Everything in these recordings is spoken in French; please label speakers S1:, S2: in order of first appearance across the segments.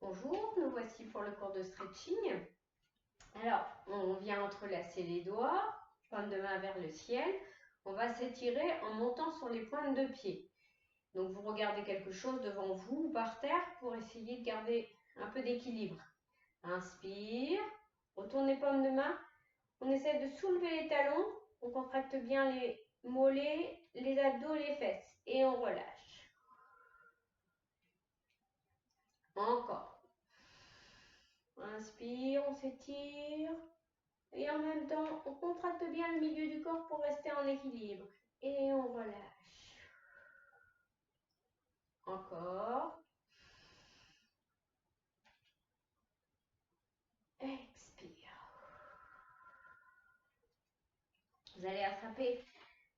S1: Bonjour, nous voici pour le cours de stretching. Alors, on vient entrelacer les doigts, pointe de main vers le ciel. On va s'étirer en montant sur les pointes de pied. Donc, vous regardez quelque chose devant vous ou par terre pour essayer de garder un peu d'équilibre. Inspire, retourne les paumes de main. On essaie de soulever les talons. On contracte bien les mollets, les abdos, les fesses. Et on relâche. Encore. Inspire, on s'étire. Et en même temps, on contracte bien le milieu du corps pour rester en équilibre. Et on relâche. Encore. Expire. Vous allez attraper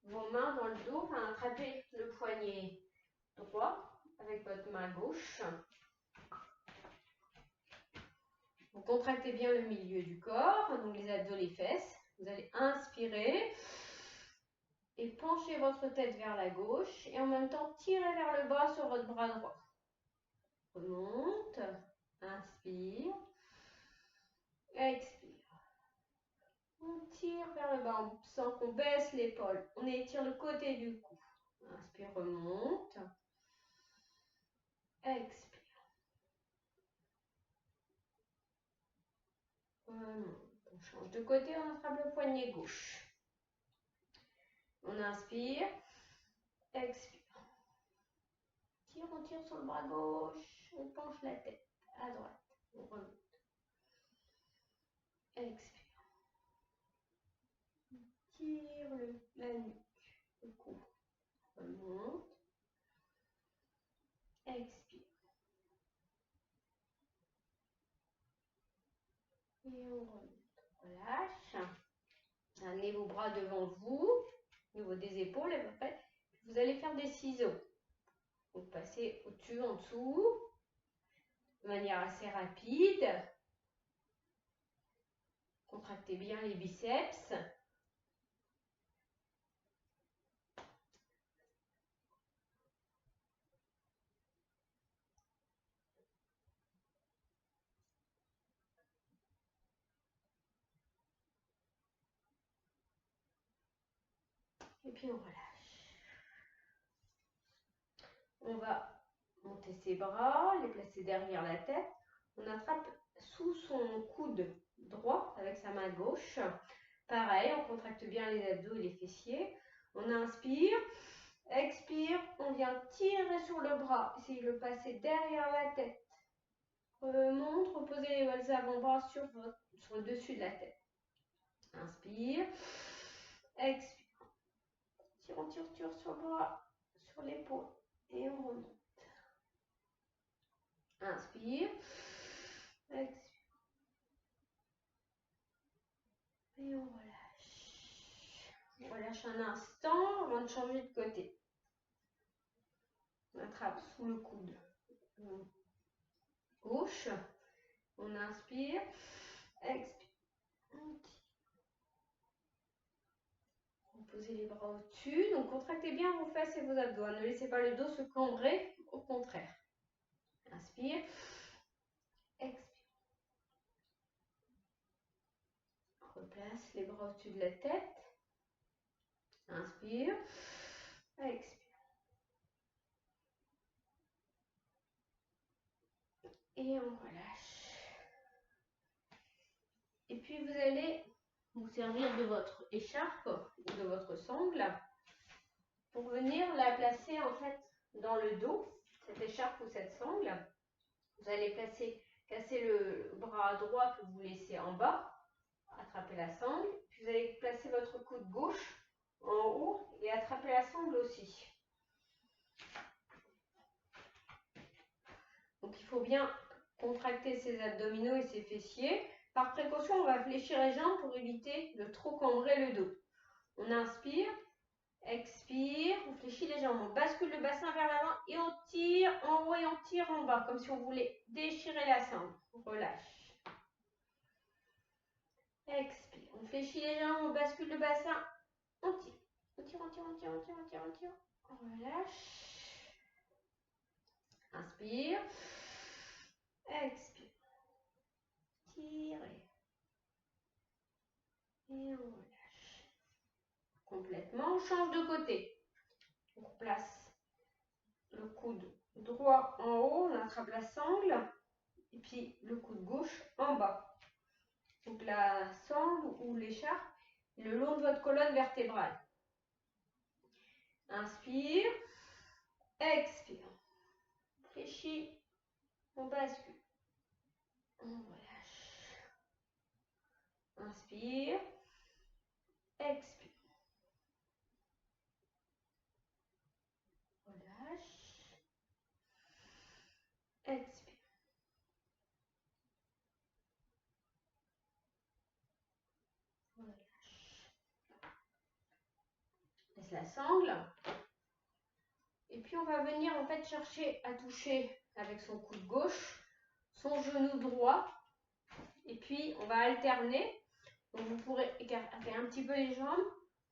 S1: vos mains dans le dos, enfin attraper le poignet droit avec votre main gauche. Vous contractez bien le milieu du corps, donc les abdos, les fesses. Vous allez inspirer et pencher votre tête vers la gauche et en même temps tirer vers le bas sur votre bras droit. Remonte, inspire, expire. On tire vers le bas, on sent qu'on baisse l'épaule. On étire le côté du cou. Inspire, remonte, expire. Remonte. On change de côté, on attrape le poignet gauche. On inspire, expire. On tire sur le bras gauche, on penche la tête à droite, on remonte. Expire. On tire la nuque, le cou. Remonte. Expire. Et on remonte. Relâche. Amenez vos bras devant vous, au niveau des épaules à peu près. Vous allez faire des ciseaux. Vous passez au-dessus, en dessous, de manière assez rapide. Contractez bien les biceps. Et puis on relâche. On va monter ses bras, les placer derrière la tête. On attrape sous son coude droit avec sa main gauche. Pareil, on contracte bien les abdos et les fessiers. On inspire, expire, on vient tirer sur le bras. Essayez de le passer derrière la tête. Remonte, reposez les avant-bras sur le dessus de la tête. Inspire, expire. On tire sur le bras, sur l'épaule. Et on remonte. Inspire, expire. Et on relâche. On relâche un instant avant de changer de côté. On attrape sous le coude gauche. On inspire, expire. Posez les bras au-dessus. Donc contractez bien vos fesses et vos abdos. Ne laissez pas le dos se cambrer, au contraire. Inspire, expire. Replace les bras au-dessus de la tête. Inspire, expire. Et on relâche. Et puis vous allez vous servir de votre écharpe ou de votre sangle pour venir la placer en fait dans le dos, cette écharpe ou cette sangle. Vous allez casser le bras droit que vous laissez en bas, attraper la sangle, puis vous allez placer votre coude gauche en haut et attraper la sangle aussi. Donc il faut bien contracter ses abdominaux et ses fessiers. Par précaution, on va fléchir les jambes pour éviter de trop cambrer le dos. On inspire, expire, on fléchit les jambes, on bascule le bassin vers l'avant et on tire en haut et on tire en bas, comme si on voulait déchirer la sangle. On relâche. Expire, on fléchit les jambes, on bascule le bassin, on tire. On tire, on tire, on tire, on tire, on tire, on tire. On relâche. Inspire. Expire. Tirez. Et on relâche. Complètement. On change de côté. On replace le coude droit en haut. On attrape la sangle. Et puis le coude gauche en bas. Donc la sangle ou l'écharpe le long de votre colonne vertébrale. Inspire. Expire. Fléchis. On bascule. On relâche. Inspire. Expire. Relâche. Expire. Relâche. Laisse la sangle. Et puis on va venir en fait chercher à toucher avec son coude gauche son genou droit. Et puis on va alterner. Donc vous pourrez écarter un petit peu les jambes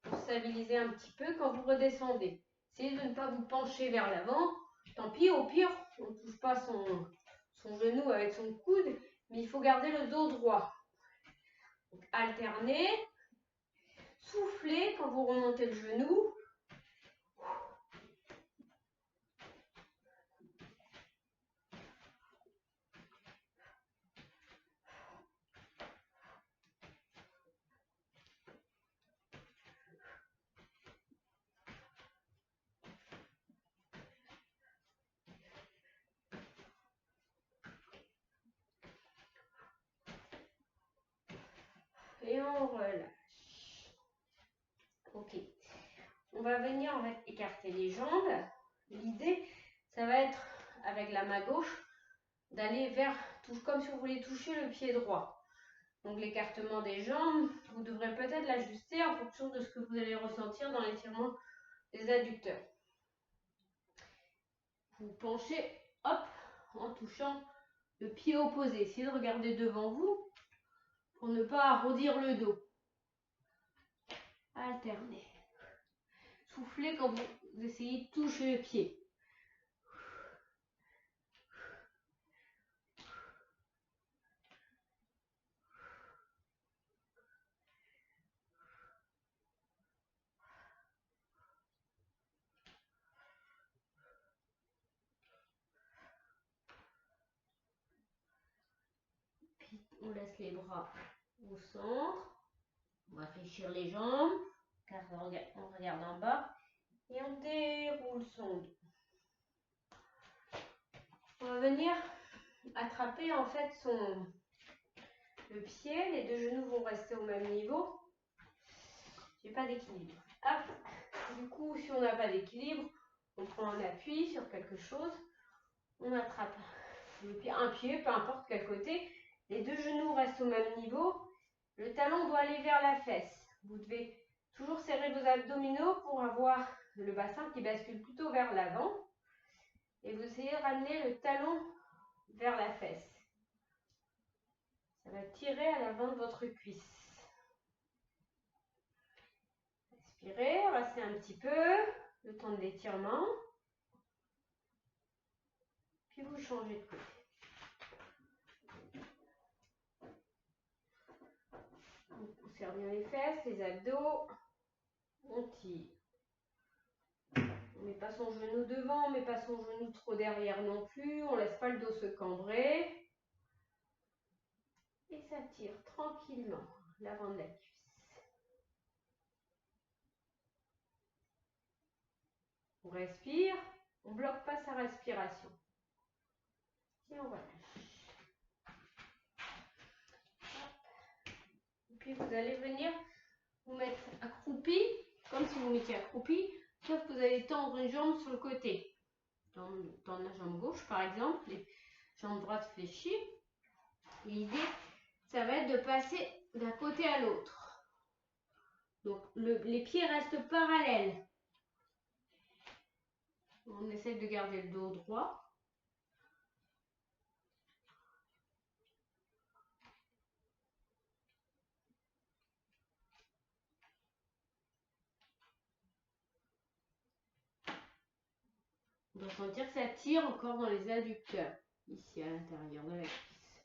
S1: pour stabiliser un petit peu quand vous redescendez. Essayez de ne pas vous pencher vers l'avant. Tant pis, au pire, on ne touche pas son genou avec son coude, mais il faut garder le dos droit. Donc, alternez, soufflez quand vous remontez le genou. Et on relâche. Ok. On va venir en fait écarter les jambes. L'idée, ça va être avec la main gauche d'aller vers, comme si vous voulez toucher le pied droit. Donc l'écartement des jambes, vous devrez peut-être l'ajuster en fonction de ce que vous allez ressentir dans l'étirement des adducteurs. Vous penchez, hop, en touchant le pied opposé. Essayez de regarder devant vous pour ne pas arrondir le dos. Alternez. Soufflez quand vous essayez de toucher le pied. Puis on laisse les bras au centre. On va fléchir les jambes, car on regarde en bas. Et on déroule son dos. On va venir attraper en fait le pied. Les deux genoux vont rester au même niveau. J'ai pas d'équilibre. Hop. Du coup, si on n'a pas d'équilibre, on prend un appui sur quelque chose. On attrape le pied, un pied, peu importe quel côté. Les deux genoux restent au même niveau. Le talon doit aller vers la fesse. Vous devez toujours serrer vos abdominaux pour avoir le bassin qui bascule plutôt vers l'avant. Et vous essayez de ramener le talon vers la fesse. Ça va tirer à l'avant de votre cuisse. Inspirez, restez un petit peu, le temps de l'étirement. Puis vous changez de côté. On serre bien les fesses, les abdos. On tire. On ne met pas son genou devant, on ne met pas son genou trop derrière non plus. On ne laisse pas le dos se cambrer. Et ça tire tranquillement l'avant de la cuisse. On respire, on ne bloque pas sa respiration. Et on relâche. Et puis vous allez venir vous mettre accroupi, comme si vous mettiez accroupi, sauf que vous allez tendre une jambe sur le côté. Dans la jambe gauche par exemple, les jambes droites fléchies. L'idée, ça va être de passer d'un côté à l'autre. Donc les pieds restent parallèles. On essaie de garder le dos droit. On doit sentir que ça tire encore dans les adducteurs. ici à l'intérieur de la cuisse.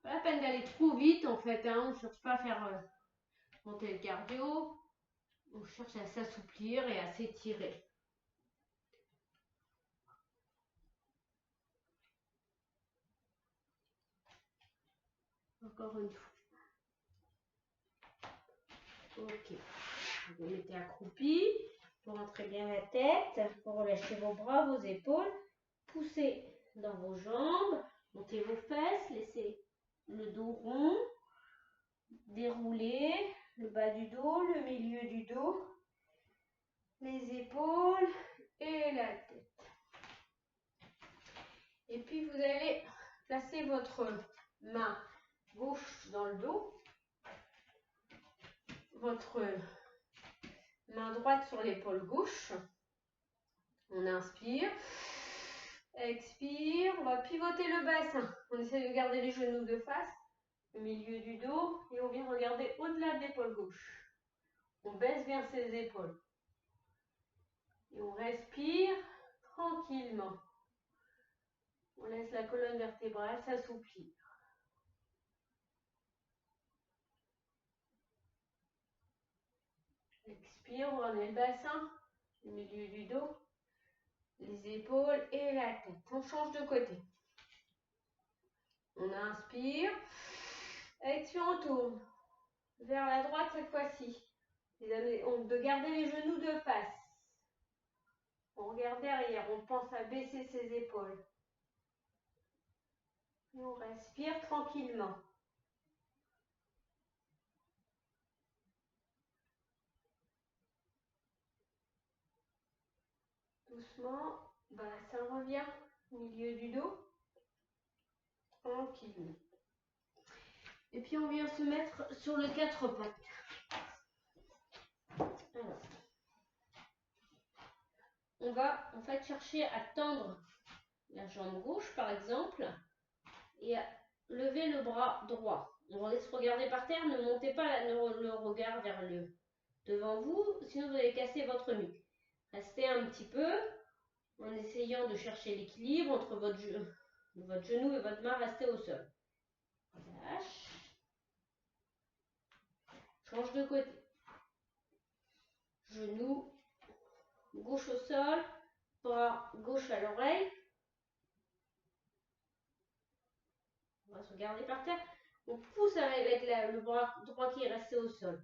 S1: Pas la peine d'aller trop vite en fait, hein. On ne cherche pas à faire monter le cardio, on cherche à s'assouplir et à s'étirer. Encore une fois. Ok. Vous mettez accroupi, vous rentrez bien la tête, vous relâchez vos bras, vos épaules, poussez dans vos jambes, montez vos fesses, laissez le dos rond, déroulez le bas du dos, le milieu du dos, les épaules et la tête. Et puis vous allez placer votre main gauche dans le dos, votre main droite sur l'épaule gauche. On inspire, expire, on va pivoter le bassin. On essaie de garder les genoux de face, le milieu du dos, et on vient regarder au-delà de l'épaule gauche. On baisse bien ses épaules. Et on respire tranquillement. On laisse la colonne vertébrale s'assouplir. Expire, on ramenez le bassin, le milieu du dos, les épaules et la tête. On change de côté. On inspire, expire, on tourne. Vers la droite cette fois-ci. De garder les genoux de face. On regarde derrière, on pense à baisser ses épaules. Et on respire tranquillement. Doucement, bassin revient au milieu du dos. Tranquille. Et puis on vient se mettre sur le 4 pattes. Alors, on va en fait chercher à tendre la jambe gauche par exemple et à lever le bras droit. On laisse regarder par terre, ne montez pas le regard vers le devant vous, sinon vous allez casser votre nuque. Restez un petit peu en essayant de chercher l'équilibre entre votre genou et votre main, restez au sol. Relâche. Change de côté. Genou gauche au sol, bras gauche à l'oreille. On va se regarder par terre. On pousse avec le bras droit qui est resté au sol.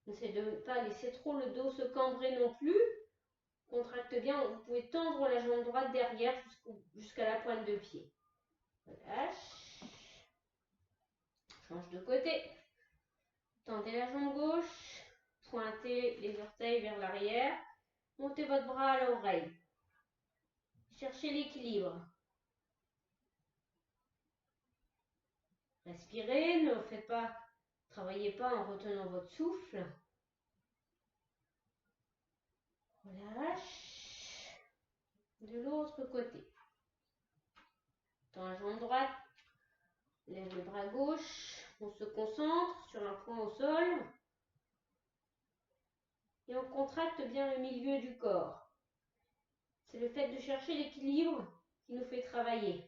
S1: On essaie de ne pas laisser trop le dos se cambrer non plus. Contracte bien. Vous pouvez tendre la jambe droite derrière jusqu'à la pointe de pied. Relâche. Change de côté. Tendez la jambe gauche. Pointez les orteils vers l'arrière. Montez votre bras à l'oreille. Cherchez l'équilibre. Respirez, ne faites pas, travaillez pas en retenant votre souffle. Relâche. De l'autre côté. Dans la jambe droite, lève le bras gauche. On se concentre sur un point au sol. Et on contracte bien le milieu du corps. C'est le fait de chercher l'équilibre qui nous fait travailler.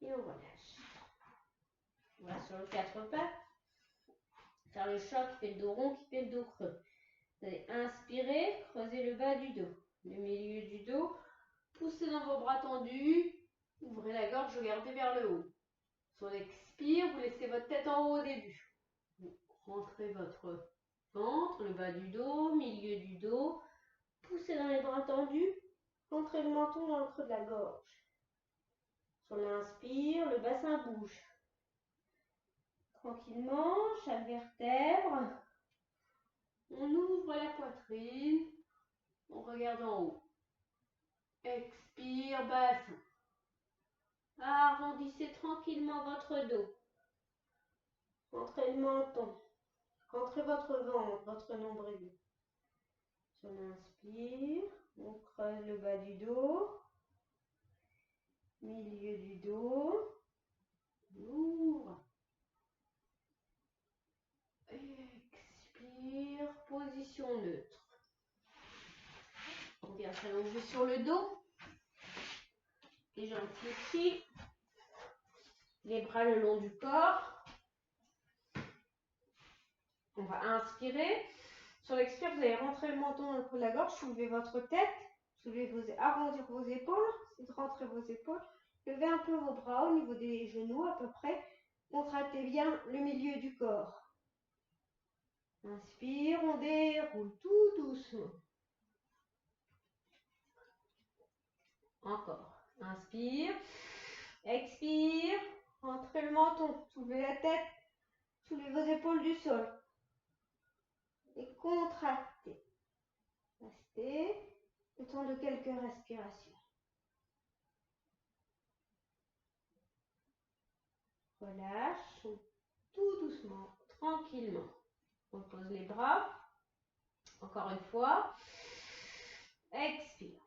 S1: Et on relâche. Voilà, sur le 4 pattes. Faire le choc qui fait le dos rond, qui fait le dos creux. Vous allez inspirer, creuser le bas du dos, le milieu du dos. Poussez dans vos bras tendus. Ouvrez la gorge, regardez vers le haut. Sur l'expire, vous laissez votre tête en haut au début. Vous rentrez votre ventre, le bas du dos, milieu du dos. Poussez dans les bras tendus. Rentrez le menton dans le creux de la gorge. Sur l'inspire, le bassin bouge. Tranquillement, chaque vertèbre. On ouvre la poitrine. On regarde en haut. Expire, bassin. Arrondissez tranquillement votre dos. Rentrez le menton. Rentrez votre ventre, votre nombril. Sur l'inspire, on creuse le bas du dos. Milieu du dos. On ouvre. Expire. Inspire, position neutre. On vient s'allonger sur le dos. Les jambes fléchies. Les bras le long du corps. On va inspirer. Sur l'expire, vous allez rentrer le menton dans le creux de la gorge, soulevez votre tête, arrondir vos épaules, c'est de rentrer vos épaules, levez un peu vos bras au niveau des genoux à peu près, contractez bien le milieu du corps. Inspire, on déroule tout doucement. Encore. Inspire, expire, rentrez le menton, soulevez la tête, soulevez vos épaules du sol. Et contractez. Restez le temps de quelques respirations. Relâche tout doucement, tranquillement. On pose les bras. Encore une fois. Expire.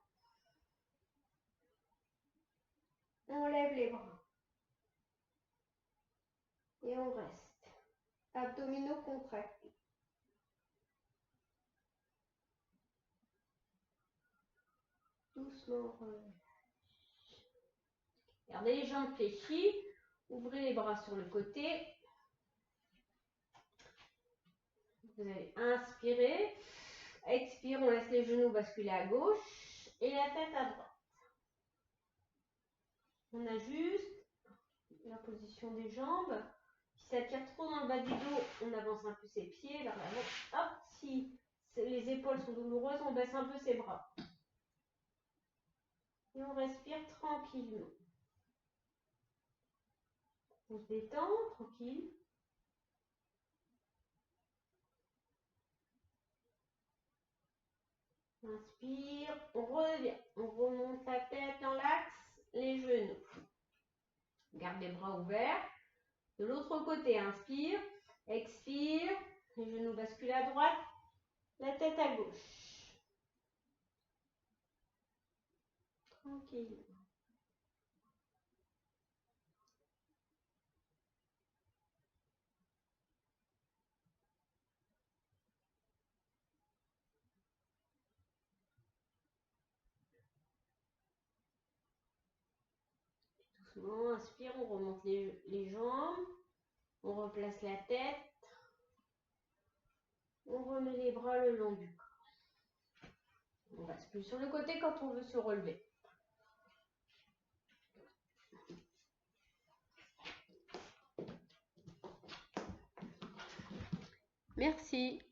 S1: On lève les bras. Et on reste. Abdominaux contractés. Doucement, relâche. Gardez les jambes fléchies. Ouvrez les bras sur le côté. Vous allez inspirer. Expire, on laisse les genoux basculer à gauche et la tête à droite. On ajuste la position des jambes. Si ça tire trop dans le bas du dos, on avance un peu ses pieds vers l'avant. Hop, si les épaules sont douloureuses, on baisse un peu ses bras. Et on respire tranquillement. On se détend, tranquille. Inspire, on revient. On remonte la tête dans l'axe, les genoux. Garde les bras ouverts. De l'autre côté, inspire, expire, les genoux basculent à droite, la tête à gauche. Tranquille. Doucement, inspire, on remonte les jambes, on replace la tête, on remet les bras le long du corps. On bascule sur le côté quand on veut se relever. Merci.